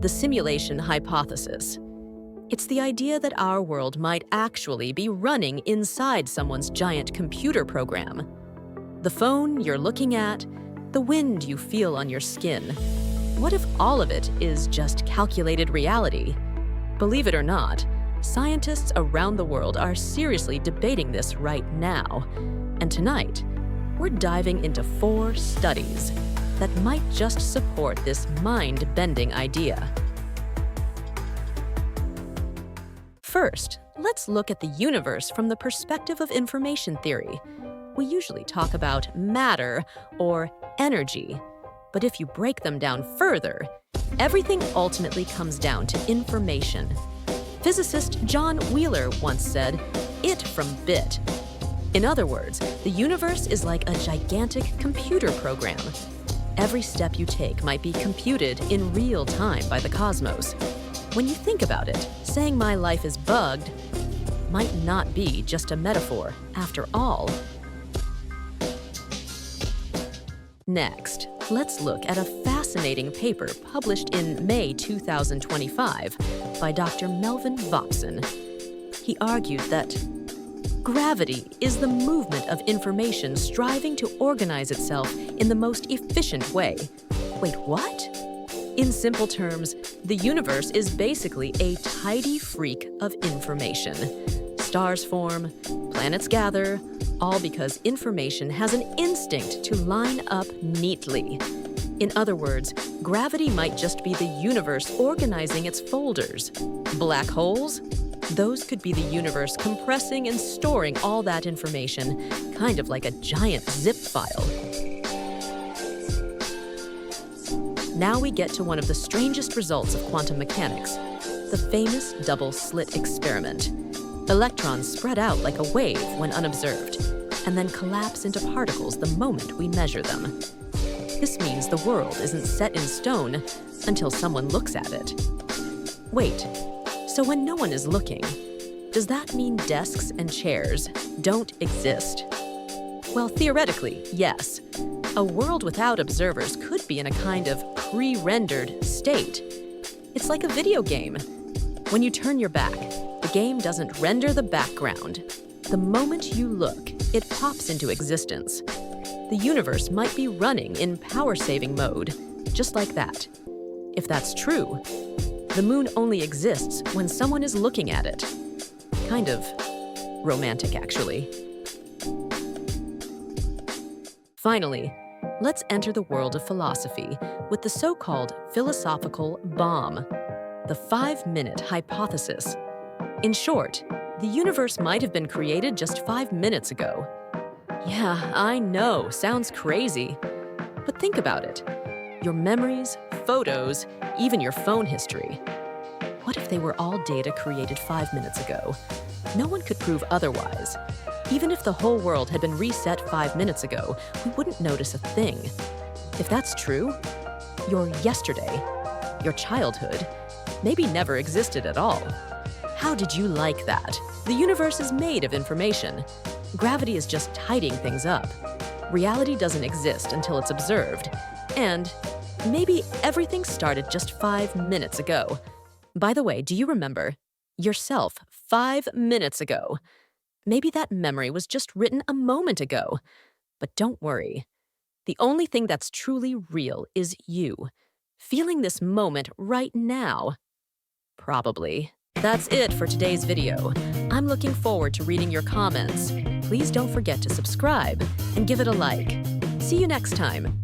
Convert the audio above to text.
the simulation hypothesis. It's the idea that our world might actually be running inside someone's giant computer program. The phone you're looking at, the wind you feel on your skin. What if all of it is just calculated reality? Believe it or not, scientists around the world are seriously debating this right now. And tonight, we're diving into 4 studies that might just support this mind-bending idea. First, let's look at the universe from the perspective of information theory. We usually talk about matter or energy, but if you break them down further, everything ultimately comes down to information. Physicist John Wheeler once said, "It from bit." In other words, the universe is like a gigantic computer program. Every step you take might be computed in real time by the cosmos. When you think about it, saying my life is bugged might not be just a metaphor after all. Next, let's look at a fascinating paper published in May 2025 by Dr. Melvin Vopson. He argued that gravity is the movement of information striving to organize itself in the most efficient way. Wait, what? In simple terms, the universe is basically a tidy freak of information. Stars form, planets gather, all because information has an instinct to line up neatly. In other words, gravity might just be the universe organizing its folders. Black holes? Those could be the universe compressing and storing all that information, kind of like a giant zip file. Now we get to one of the strangest results of quantum mechanics, the famous double-slit experiment. Electrons spread out like a wave when unobserved, and then collapse into particles the moment we measure them. This means the world isn't set in stone until someone looks at it. Wait, so when no one is looking, does that mean desks and chairs don't exist? Well, theoretically, yes. A world without observers could be in a kind of pre-rendered state. It's like a video game. When you turn your back, the game doesn't render the background. The moment you look, it pops into existence. The universe might be running in power-saving mode, just like that. If that's true, the moon only exists when someone is looking at it. Kind of romantic, actually. Finally, let's enter the world of philosophy with the so-called philosophical bomb, the 5-minute hypothesis. In short, the universe might have been created just 5 minutes ago. Yeah, I know, sounds crazy. But think about it. Your memories, photos, even your phone history. What if they were all data created 5 minutes ago? No one could prove otherwise. Even if the whole world had been reset 5 minutes ago, we wouldn't notice a thing. If that's true, your yesterday, your childhood, maybe never existed at all. How did you like that? The universe is made of information. Gravity is just tidying things up. Reality doesn't exist until it's observed. And maybe everything started just 5 minutes ago. By the way, do you remember? Yourself 5 minutes ago. Maybe that memory was just written a moment ago. But don't worry. The only thing that's truly real is you, feeling this moment right now. Probably. That's it for today's video. I'm looking forward to reading your comments. Please don't forget to subscribe and give it a like. See you next time.